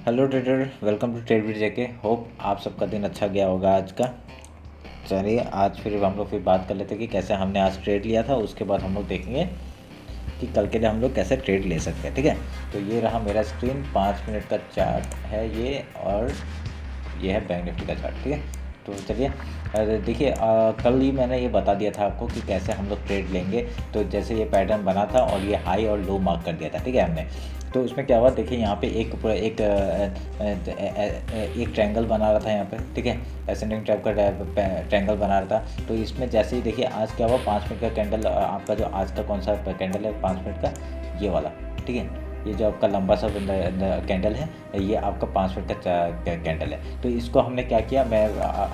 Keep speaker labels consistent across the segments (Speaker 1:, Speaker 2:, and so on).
Speaker 1: Hello trader, welcome to trade with JK. Hope आप सबका दिन अच्छा गया होगा आज का। चलिए आज फिर हम लोग बात कर लेते हैं कि कैसे हमने आज ट्रेड लिया था। उसके बाद हम लोग देखेंगे कि कल के लिए हम लोग कैसे ट्रेड ले सकते हैं। ठीक है, तो ये रहा मेरा स्क्रीन, 5 मिनट का चार्ट है ये, और ये है बैंक निफ्टी का चार्ट। ठीक है, तो चलिए देखिए, कल ही मैंने ये बता दिया था आपको कि कैसे हम लोग ट्रेड लेंगे। तो जैसे ये पैटर्न बना था और ये हाई और लो मार्क कर दिया था। ठीक है, हमने तो उसमें क्या हुआ देखिए, यहाँ पे एक पूरा एक ट्रायंगल बना रहा था यहाँ पे। ठीक है, एसेंडिंग टाइप का ट्रायंगल बना रहा था। तो इसमें जैसे ही देखिए आज क्या हुआ, 5 मिनट का कैंडल, आपका जो आज का कौन सा कैंडल है 5 मिनट का, ये वाला। ठीक है, ये जो आपका लंबा सा कैंडल है, ये आपका 5 मिनट का कैंडल है। तो इसको हमने क्या किया,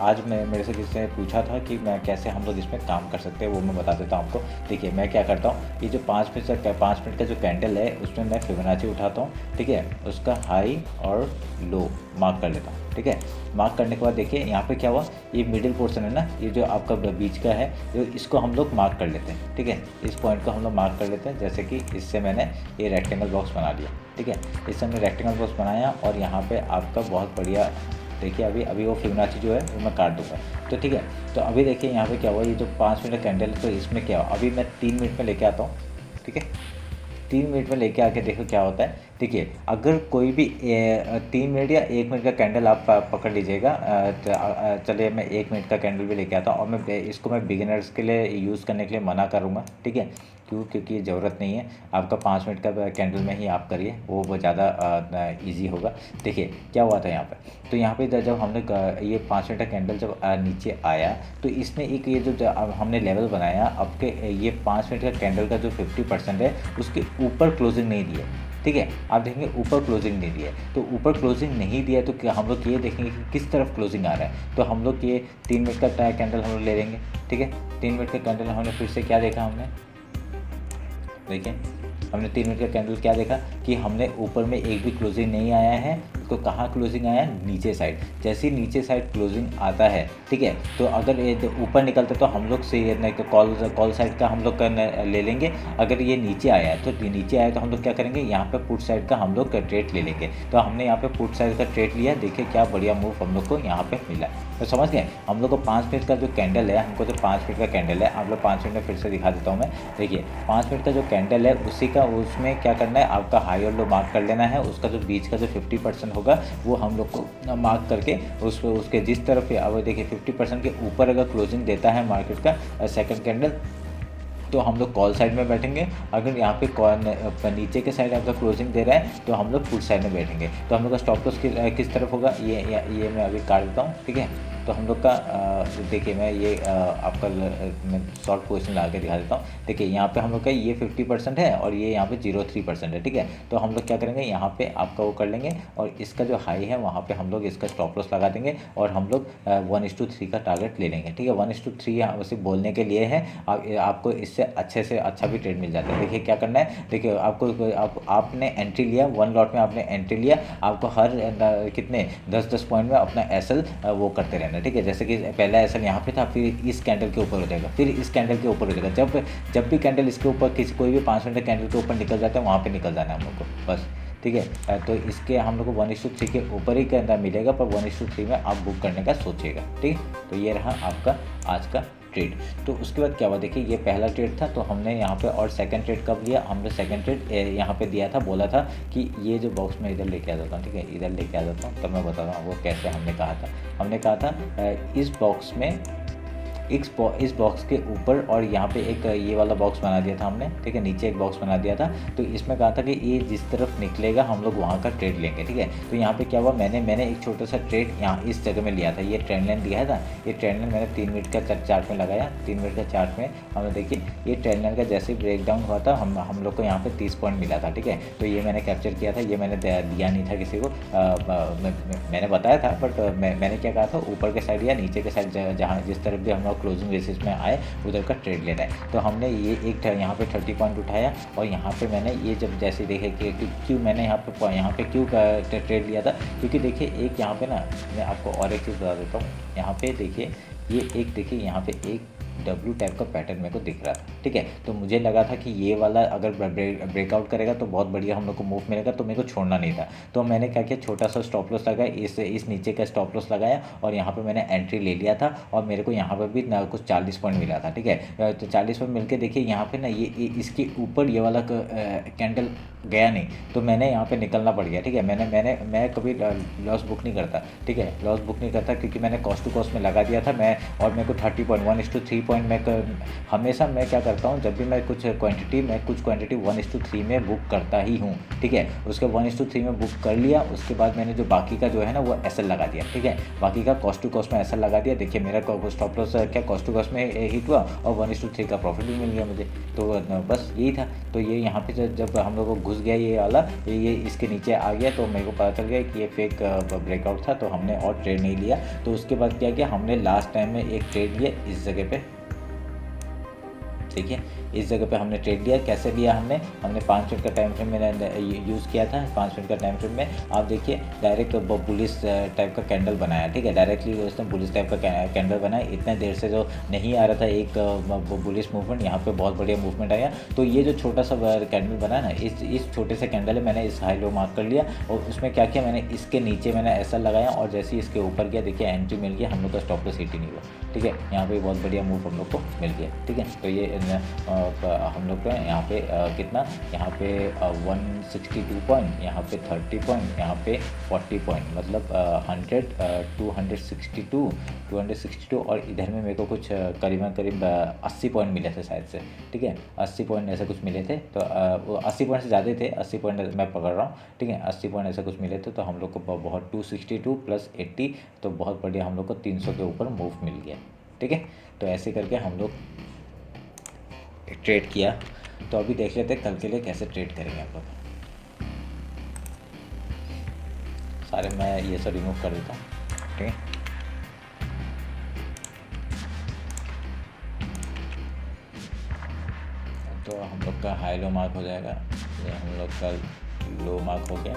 Speaker 1: आज मैं मेरे से किसी ने पूछा था कि मैं कैसे हम लोग इसमें काम कर सकते हैं, वो मैं बता देता हूँ आपको। देखिए मैं क्या करता हूँ, ये जो 5 मिनट का जो कैंडल है उसमें मैं फिबोनाची उठाता हूँ। ठीक है, उसका हाई और लो मार्क कर लेता हूँ। ठीक है, मार्क करने के बाद देखिए यहाँ पे क्या हुआ, ये मिडिल पोर्शन है ना, ये जो आपका बीच का है, जो इसको हम लोग मार्क कर लेते हैं। ठीक है, इस पॉइंट को हम लोग मार्क कर लेते हैं। जैसे कि इससे मैंने ये रेक्टेंगल बॉक्स बना लिया। ठीक है, इससे हमने रेक्टेंगल बॉक्स बनाया और यहाँ पे आपका बहुत बढ़िया देखिए, अभी वो फिबोनाची जो है वो मैं काट दूँगा। तो ठीक है, तो अभी देखिए यहाँ पे क्या हुआ, ये जो 5 मिनट कैंडल है, तो इसमें क्या हुआ, अभी मैं 3 मिनट में लेके आता हूँ। ठीक है, 3 मिनट में लेके आके देखो क्या होता है। देखिए अगर कोई भी 3 मिनट या 1 मिनट का कैंडल आप पकड़ लीजिएगा। चलिए मैं 1 मिनट का कैंडल भी लेके आता हूँ, और इसको मैं बिगिनर्स के लिए यूज़ करने के लिए मना करूँगा। ठीक है, क्योंकि ये ज़रूरत नहीं है, आपका 5 मिनट का कैंडल में ही आप करिए, वो ज़्यादा ईजी होगा। देखिए क्या हुआ था यहाँ पे, तो यहाँ पे जब हमने ये 5 मिनट का कैंडल जब नीचे आया, तो इसने एक ये जो अब हमने लेवल बनाया, अब के ये 5 मिनट का कैंडल का जो 50% है उसके ऊपर क्लोजिंग नहीं दी है। ठीक है, आप देखेंगे ऊपर क्लोजिंग नहीं दिया है। तो ऊपर क्लोजिंग नहीं दिया तो क्या हम लोग ये देखेंगे कि किस तरफ क्लोजिंग आ रहा है। तो हम लोग ये 3 मिनट का कैंडल हम लोग ले लेंगे। ठीक है, 3 मिनट का कैंडल हमने फिर से क्या देखा, हमने देखिए हमने 3 मिनट का कैंडल क्या देखा कि हमने ऊपर में एक भी क्लोजिंग नहीं आया है। तो कहाँ क्लोजिंग आया, नीचे साइड। जैसे ही नीचे साइड क्लोजिंग आता है, ठीक है, तो अगर ये ऊपर निकलता तो हम लोग से कॉल साइड का हम लोग ले लेंगे। अगर ये नीचे आया है तो नीचे आया तो हम लोग क्या करेंगे, यहाँ पे पुट साइड का हम लोग ट्रेड ले लेंगे। तो हमने यहाँ पे पुट साइड का ट्रेड लिया। देखिए क्या बढ़िया मूव हम लोग को यहाँ पे मिला। तो समझ गए, हम लोग को 5 मिनट का जो कैंडल है, हमको जो 5 मिनट का कैंडल है, आप लोग 5 मिनट में फिर से दिखा देता हूँ मैं। देखिए 5 मिनट का जो कैंडल है उसी का, उसमें क्या करना है, आपका हाई और लो मार्क कर लेना है। उसका जो बीच का जो 50% होगा वो हम लोग को मार्क करके उसके जिस तरफ, अब देखिए 50% के ऊपर अगर क्लोजिंग देता है मार्केट का सेकंड कैंडल, तो हम लोग कॉल साइड में बैठेंगे। अगर यहाँ पे नीचे के साइड आपका क्लोजिंग दे रहा है तो हम लोग पुट साइड में बैठेंगे। तो हम लोग का स्टॉप लॉस किस तरफ होगा, ये मैं अभी काट देता हूँ। ठीक है, तो हम लोग का देखिए मैं ये आपका मैं शॉर्ट पोजिशन लगा के दिखा देता हूँ। देखिए यहाँ पे हम लोग का ये 50% है और ये यहाँ पे 0.3% है। ठीक है, तो हम लोग क्या करेंगे, यहाँ पे आपका वो कर लेंगे और इसका जो हाई है वहाँ पे हम लोग इसका स्टॉप लॉस लगा देंगे और हम लोग 1:3 का टारगेट ले लेंगे। ठीक है, 1:3 सिर्फ बोलने के लिए है, आपको इससे अच्छे से अच्छा भी ट्रेड मिल जाता है। देखिए क्या करना है, देखिए आपने एंट्री लिया, 1 लॉट में आपने एंट्री लिया, आपको हर कितने 10-10 पॉइंट में अपना एसएल वो करते रहना। ठीक है, जैसे कि पहला एसएल यहाँ पे था, फिर इस कैंडल के ऊपर हो जाएगा, फिर इस कैंडल के ऊपर हो जाएगा। जब भी कैंडल इसके ऊपर कोई भी 5 मिनट कैंडल के ऊपर निकल जाता है, वहाँ पे निकल जाना है हम लोग को बस। ठीक है, तो इसके हम लोग को 1:3 के ऊपर ही के अंदर मिलेगा, पर 1:3 में आप बुक करने का सोचिएगा। ठीक, तो ये रहा आपका आज का ट्रेड। तो उसके बाद क्या हुआ, देखिए ये पहला ट्रेड था, तो हमने यहाँ पे, और सेकंड ट्रेड कब लिया, हमने सेकंड ट्रेड यहाँ पे दिया था, बोला था कि ये जो बॉक्स में इधर लेके आ जाता हूँ। ठीक है, इधर लेके आ जाता हूँ, तब मैं बता रहा हूँ वो कैसे हमने कहा था इस बॉक्स में, इस बॉक्स के ऊपर, और यहाँ पे एक ये वाला बॉक्स बना दिया था हमने। ठीक है, नीचे एक बॉक्स बना दिया था। तो इसमें कहा था कि ये जिस तरफ निकलेगा हम लोग वहाँ का ट्रेड लेंगे। ठीक है, तो यहाँ पे क्या हुआ, मैंने एक छोटा सा ट्रेड यहाँ इस जगह में लिया था। ये ट्रेंड लाइन दिया था, ये ट्रेंड लाइन मैंने 3 मिनट का चार्ट में लगाया। 3 मिनट का चार्ट में हमें देखिए ये ट्रेंड लाइन का जैसे ब्रेक डाउन हुआ था, हम लोग को यहाँ पे 30 पॉइंट मिला था। ठीक है, तो ये मैंने कैप्चर किया था, ये मैंने दिया नहीं था किसी को, मैंने बताया था, बट मैंने क्या कहा था, ऊपर के साइड या नीचे के साइड जहाँ जिस तरफ भी हम लोग क्लोजिंग बेसिस में आए उधर का ट्रेड लेना है। तो हमने ये एक यहाँ पे 30 पॉइंट उठाया, और यहाँ पे मैंने ये जब जैसे देखे कि क्यों मैंने यहाँ पे क्यों ट्रेड लिया था, क्योंकि देखिए एक यहाँ पे ना, मैं आपको और एक चीज़ बता देता हूँ। यहाँ पे देखिए ये एक, देखिए यहाँ पे 1 डब्ल्यू टाइप का पैटर्न मेरे को दिख रहा था, ठीक है। तो मुझे लगा था कि ये वाला अगर ब्रेकआउट करेगा तो बहुत बढ़िया हम लोग को मूव मिलेगा, तो मेरे को छोड़ना नहीं था। तो मैंने क्या किया, छोटा सा स्टॉप लॉस लगाया, इस नीचे का स्टॉप लॉस लगाया और यहाँ पे मैंने एंट्री ले लिया था और मेरे को यहाँ पर भी ना कुछ 40 पॉइंट मिला था, ठीक है। तो 40 पॉइंट मिल के देखिए यहाँ पे ना ये इसके ऊपर ये वाला कैंडल गया नहीं, तो मैंने यहाँ पे निकलना पड़ गया, ठीक है। मैं कभी लॉस बुक नहीं करता, ठीक है, लॉस बुक नहीं करता क्योंकि मैंने कॉस्ट टू कॉस्ट में लगा दिया था मैं, और मेरे को 30.1:3 पॉइंट हमेशा मैं क्या करता हूँ, जब भी मैं कुछ क्वांटिटी 1:3 में बुक करता ही हूँ, ठीक है। उसके 1:3 में बुक कर लिया, उसके बाद मैंने जो बाकी का जो है ना वो एसएल लगा दिया, ठीक है। बाकी का कॉस्ट टू कॉस्ट में एसएल लगा दिया। देखिए मेरा स्टॉप लॉस क्या कॉस्ट टू कॉस्ट में हिट हुआ और 1:3 का प्रॉफिट भी मिल गया मुझे। तो बस यही था। तो ये यहाँ पे जब हम लोग को घुस गया ये वाला, ये इसके नीचे आ गया, तो मेरे को पता चल गया कि ये फेक ब्रेकआउट था, तो हमने और ट्रेड नहीं लिया। तो उसके बाद क्या किया, हमने लास्ट टाइम में एक ट्रेड लिया इस जगह पे, देखिए इस जगह पे हमने ट्रेड लिया। कैसे लिया हमने 5 मिनट का टाइम फ्रेम मैंने यूज़ किया था। 5 मिनट का टाइम फ्रेम में आप देखिए डायरेक्ट बुलिश टाइप का कैंडल बनाया, ठीक है। डायरेक्टली उसने बुलिश टाइप का कैंडल बनाया। इतने देर से जो नहीं आ रहा था एक बुलिश मूवमेंट, यहाँ पे बहुत बढ़िया मूवमेंट आया। तो ये जो छोटा सा कैंडल बना ना, इस छोटे से कैंडल है, मैंने इस हाई लो मार्क कर लिया और उसमें क्या किया, मैंने इसके नीचे मैंने ऐसा लगाया और जैसे ही इसके ऊपर गया देखिए एंट्री मिल गया, हम लोग का स्टॉप लॉस हिट ही नहीं हुआ, ठीक है। यहाँ पे बहुत बढ़िया मूव हम लोग को मिल गया, ठीक है। तो ये हम लोग का यहाँ पे कितना, यहाँ पे 162 पॉइंट, यहाँ पे 30 पॉइंट, यहाँ पे 40 पॉइंट, मतलब 262 और इधर में मेरे को कुछ करीब 80 पॉइंट मिले थे शायद से, ठीक है। 80 पॉइंट ऐसे कुछ मिले थे। तो वो 80 पॉइंट से ज़्यादा थे, 80 पॉइंट मैं पकड़ रहा हूँ, ठीक है। 80 पॉइंट ऐसे कुछ मिले थे। तो हम लोग को बहुत 262 + 80, तो बहुत बढ़िया हम लोग को 300 के ऊपर मूव मिल गया, ठीक है। तो ऐसे करके हम लोग ट्रेड किया। तो अभी देख लेते हैं कल के लिए कैसे ट्रेड करेंगे आप लोग। सारे मैं ये सब रिमूव कर देता हूँ, ठीक है। तो हम लोग का हाई लो मार्क हो जाएगा, ये हम लोग का लो मार्क हो गया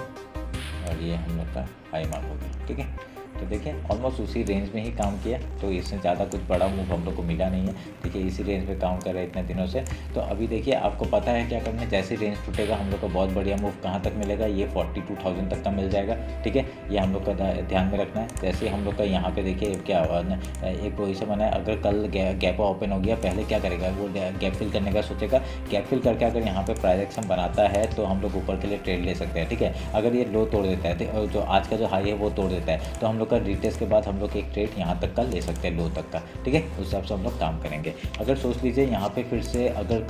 Speaker 1: और ये हम लोग का हाई मार्क हो गया, ठीक है। तो देखिए ऑलमोस्ट उसी रेंज में ही काम किया, तो इसमें ज़्यादा कुछ बड़ा मूव हम लोग को मिला नहीं है, ठीक है। इसी रेंज में काम कर रहे हैं इतने दिनों से। तो अभी देखिए आपको पता है क्या करना है, जैसे रेंज टूटेगा हम लोग को बहुत बढ़िया मूव कहाँ तक मिलेगा, ये 42,000 तक का मिल जाएगा, ठीक है। ये हम लोग का ध्यान में रखना है। जैसे हम लोग का यहाँ पे देखिए क्या हुआ ना, एक पोजीशन बना है, अगर कल गैप ओपन हो गया, पहले क्या करेगा वो गैप फिल करने का सोचेगा। गैप फिल करके अगर यहाँ पे प्राइस एक्शन बनाता है तो हम लोग ऊपर के लिए ट्रेड ले सकते हैं, ठीक है। अगर ये लो तोड़ देता है, जो आज का जो हाई है वो तोड़ देता है, तो हम लोग का रिटेस्ट के बाद हम लोग एक ट्रेड यहाँ तक का ले सकते हैं, लो तक का, ठीक है। उस हिसाब से हम लोग काम करेंगे। अगर सोच लीजिए यहाँ पे फिर से अगर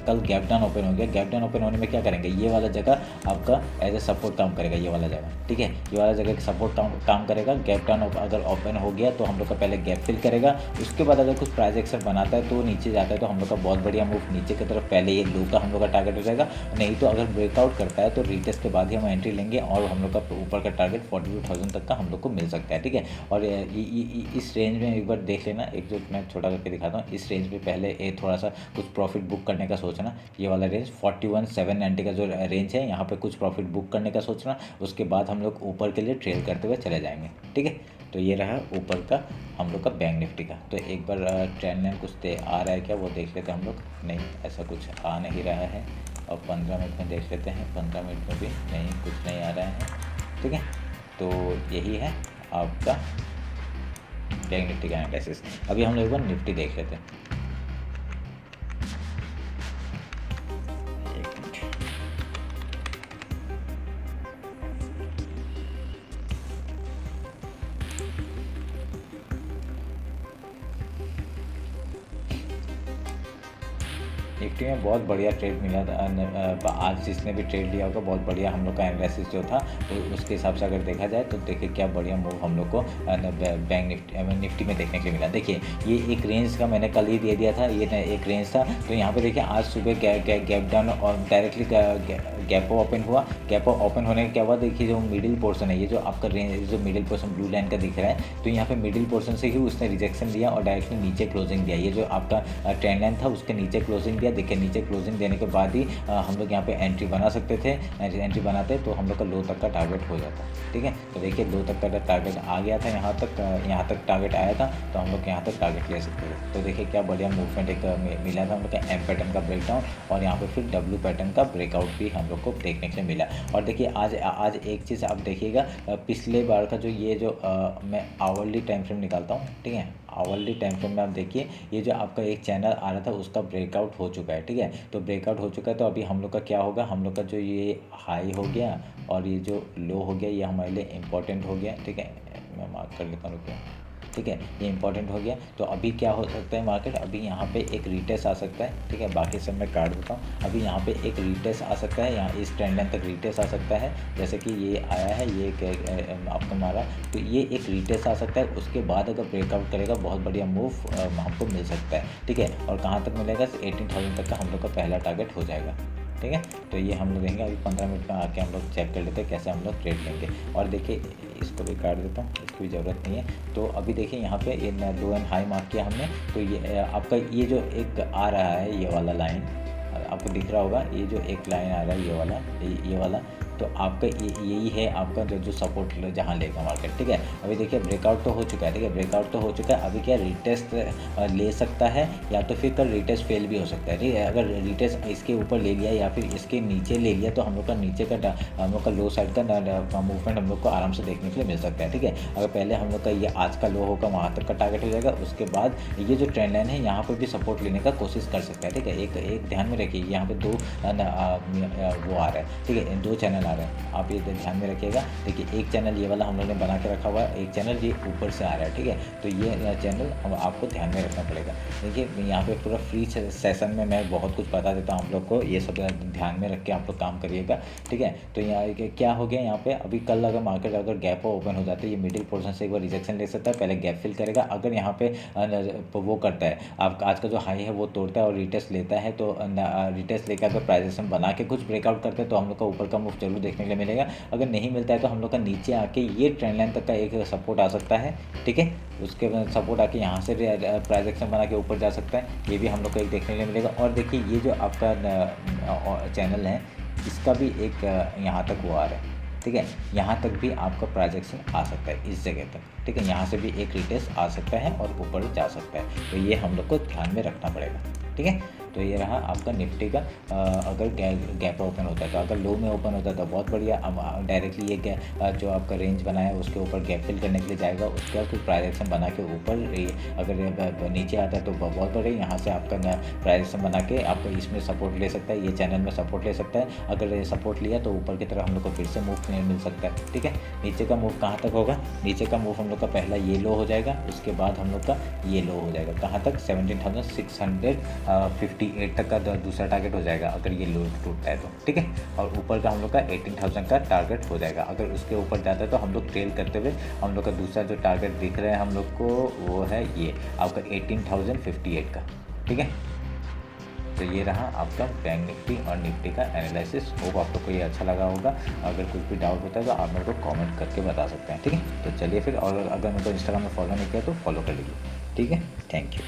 Speaker 1: कल गैप डाउन ओपन हो गया, गैप डाउन ओपन होने में क्या करेंगे, ये वाला जगह आपका एज ए सपोर्ट काम करेगा, ये वाला जगह, ठीक है। ये वाला जगह सपोर्ट काम करेगा। गैप डाउन अगर ओपन हो गया तो हम लोग का पहले गैप फिल करेगा, उसके बाद अगर कुछ प्राइस एक्शन बनाता है तो नीचे जाता है, तो हम लोग का बहुत बढ़िया मूव नीचे की तरफ, पहले ये लो का हम लोग का टारगेट हो जाएगा। नहीं तो अगर ब्रेकआउट करता है तो रिटेस्ट के बाद ही हम एंट्री लेंगे और हम लोग का ऊपर का टारगेट 42,000 तक का हम लोग को मिल सकता है, ठीक है। और इस रेंज में एक बार देख लेना, एक जो मैं छोटा करके दिखाता हूँ, इस रेंज में पहले थोड़ा सा कुछ प्रॉफिट बुक करने का सोचना। ये वाला रेंज 41,790 का जो रेंज है, यहाँ पे कुछ प्रॉफिट बुक करने का सोचना। उसके बाद हम लोग ऊपर के लिए ट्रेड करते हुए चले जाएंगे, ठीक है। तो ये रहा ऊपर का हम लोग का बैंक निफ्टी का। तो एक बार ट्रेंड लाइन कुछ आ रहा है क्या वो देख लेते हैं हम लोग। नहीं, ऐसा कुछ आ नहीं रहा है। और 15 मिनट में देख लेते हैं, 15 मिनट में भी नहीं, कुछ नहीं आ रहा है, ठीक है। तो यही है आपका बैंक निफ्टी का एनालिसिस। अभी हम लोग एक बार निफ्टी देख लेते हैं। निफ्टी में बहुत बढ़िया ट्रेड मिला था। आज जिसने भी ट्रेड लिया होगा बहुत बढ़िया हम लोग का एनालिसिस जो था, तो उसके हिसाब से अगर देखा जाए तो देखिए क्या बढ़िया मूव हम लोग को बैंक निफ्टी में देखने के लिए मिला। देखिए ये एक रेंज का मैंने कल ही दे दिया था, ये एक रेंज था। तो यहाँ पे देखिए आज सुबह गैप डाउन और डायरेक्टली गैप ओपन हुआ। गैप ओपन होने के क्या हुआ, देखिए जो मिडिल पोर्शन है, ये जो आपका रेंज जो मिडिल पोर्शन ब्लू लाइन का दिख रहा है, तो यहाँ पे मिडिल पोर्शन से ही उसने रिजेक्शन दिया और डायरेक्टली नीचे क्लोजिंग दिया। ये जो आपका ट्रेंड लाइन था उसके नीचे क्लोजिंग दिया। देखिए नीचे क्लोजिंग देने के बाद ही हम लोग यहाँ पे एंट्री बना सकते थे। एंट्री बनाते तो हम लोग का लो तक का टारगेट हो जाता। ठीक है, तो देखिए लो तक का टारगेट आ गया था, यहाँ तक टारगेट आया था, तो हम लोग यहाँ तक टारगेट ले सकते थे। तो देखिए क्या बढ़िया मूवमेंट एक मिला था हम लोग का एम पैटर्न का ब्रेकडाउन, और यहाँ पे फिर डब्ल्यू पैटर्न का ब्रेकआउट भी हम लोग को देखने के लिए मिला। और देखिए आज एक चीज़ आप देखिएगा, पिछले बार का जो ये जो मैं आवरली टाइम फ्रेम निकालता हूँ। ठीक है, आवरली टाइम फ्रेम में आप देखिए ये जो आपका एक चैनल आ रहा था उसका ब्रेकआउट हो चुका है। ठीक है, तो ब्रेकआउट हो चुका है, तो अभी हम लोग का क्या होगा, हम लोग का जो ये हाई हो गया और ये जो लो हो गया, ये हमारे लिए इम्पोर्टेंट हो गया। ठीक है, मैं मार्क कर लेता हूँ, रुकिए। ठीक है, ये इंपॉर्टेंट हो गया। तो अभी क्या हो सकता है मार्केट, अभी यहाँ पे एक रीटेस्ट आ सकता है। ठीक है, बाकी सब मैं काट देता हूँ। अभी यहाँ पे एक रीटेस्ट आ सकता है, यहाँ इस ट्रेंड लाइन तक रीटेस्ट आ सकता है, जैसे कि ये आया है, ये आपको मारा, तो ये एक रीटेस्ट आ सकता है। उसके बाद अगर ब्रेकआउट करेगा बहुत बढ़िया मूव हमको मिल सकता है। ठीक है, और कहाँ तक मिलेगा, 18,000 तक का हम लोग का पहला टारगेट हो जाएगा। ठीक है, तो ये हम लोग देंगे। अभी 15 मिनट में आके हम लोग चेक कर लेते हैं कैसे हम लोग ट्रेड लेंगे। और देखिए इसको भी काट देता हूँ, इसकी भी ज़रूरत नहीं है। तो अभी देखिए यहाँ पे लो एंड हाई मार्क किया हमने, तो ये आपका ये जो एक आ रहा है ये वाला लाइन आपको दिख रहा होगा, ये जो एक लाइन आ रहा है ये वाला, तो आपका यही है आपका जो सपोर्ट जहाँ लेगा मार्केट। ठीक है, अभी देखिए ब्रेकआउट तो हो चुका है। ठीक है, ब्रेकआउट तो हो चुका है, अभी क्या रीटेस्ट ले सकता है, या तो फिर कल रीटेस्ट फेल भी हो सकता है। ठीक है, अगर रीटेस्ट इसके ऊपर ले लिया या फिर इसके नीचे ले लिया, तो हम लोग का नीचे का हम लोग का लो साइड का मूवमेंट हम लोग को आराम से देखने के लिए मिल सकता है। ठीक है, अगर पहले हम लोग का ये आज का लो होगा वहाँ तक का टारगेट हो जाएगा, उसके बाद ये जो ट्रेंड लाइन है यहाँ पर भी सपोर्ट लेने का कोशिश कर सकता है। ठीक है, एक ध्यान में रखिए, यहाँ पे 2 वो आ रहा है। ठीक है, 2 चैनल आ रहा है, आप ये ध्यान में रखिएगा। देखिए एक चैनल ये वाला हम लोग ने बना के रखा हुआ है, एक चैनल ये ऊपर से आ रहा है। ठीक है, तो ये चैनल हम आपको ध्यान में रखना पड़ेगा। देखिए यहाँ पे पूरा फ्री सेशन में मैं बहुत कुछ बता देता हूँ आप लोग को, ये सब ध्यान में रख के आप लोग काम करिएगा। ठीक है, तो यहाँ क्या हो गया, यहाँ पे अभी कल अगर मार्केट अगर गैप ओपन हो जाता है, ये मिडिल पोर्शन से एक बार रिजेक्शन ले सकता है, पहले गैप फिल करेगा। अगर यहाँ पे वो करता है, आप आज का जो हाई है वो तोड़ता है और रिटेस्ट लेता है, तो रिटेस्ट लेकर अगर प्राइजेशन बना के कुछ ब्रेकआउट करते हैं, तो हम लोग का ऊपर का मूव जरूर देखने के लिए मिलेगा। अगर नहीं मिलता है तो हम लोग का नीचे आके ये ट्रेंड लाइन तक का एक सपोर्ट आ सकता है। ठीक है, उसके बाद सपोर्ट आके यहाँ से प्राइस एक्शन बना के ऊपर जा सकता है, ये भी हम लोग को एक देखने के लिए मिलेगा। और देखिए ये जो आपका चैनल है इसका भी एक यहाँ तक वो आ रहा है। ठीक है, यहाँ तक भी आपका प्राइजेक्शन आ सकता है इस जगह तक। ठीक है, यहाँ से भी एक रिटेस्ट आ सकता है और ऊपर जा सकता है, तो ये हम लोग को ध्यान में रखना पड़ेगा। ठीक है, तो ये रहा आपका निफ्टी का। अगर गैप ओपन होता है, तो अगर लो में ओपन होता है तो बहुत बढ़िया, अब डायरेक्टली ये जो आपका रेंज बनाया है उसके ऊपर गैप फिल करने के लिए जाएगा। उसके बाद फिर प्राइस एक्शन बना के ऊपर अगर नीचे आता है तो बहुत बढ़िया, यहाँ से आपका प्राइस एक्शन बना के आपका इसमें सपोर्ट ले सकता है, ये चैनल में सपोर्ट ले सकता है। अगर सपोर्ट लिया तो ऊपर की तरफ हम लोग को फिर से मूव मिल सकता है। ठीक है, नीचे का मूव कहाँ तक होगा, नीचे का मूव हम लोग का पहला ये लो हो जाएगा, उसके बाद हम लोग का ये लो हो जाएगा, कहाँ तक 17,658 तक का दूसरा टारगेट हो जाएगा अगर ये लो टूटता है तो। ठीक है, और ऊपर का हम लोग का 18,000 का टारगेट हो जाएगा। अगर उसके ऊपर जाता है तो हम लोग ट्रेल करते हुए हम लोग का दूसरा जो टारगेट दिख रहा है हम लोग को वो है ये आपका 18,058 का। ठीक है, तो ये रहा आपका बैंक निफ्टी और निफ्टी का एनालिसिस। होप आप लोग को ये अच्छा लगा होगा। अगर कुछ भी डाउट होता है तो आप मेरे को कमेंट करके बता सकते हैं। ठीक है, तो चलिए फिर, और अगर मेरे को इंस्टाग्राम में फॉलो नहीं किया तो फॉलो कर लीजिए। ठीक है, थैंक यू।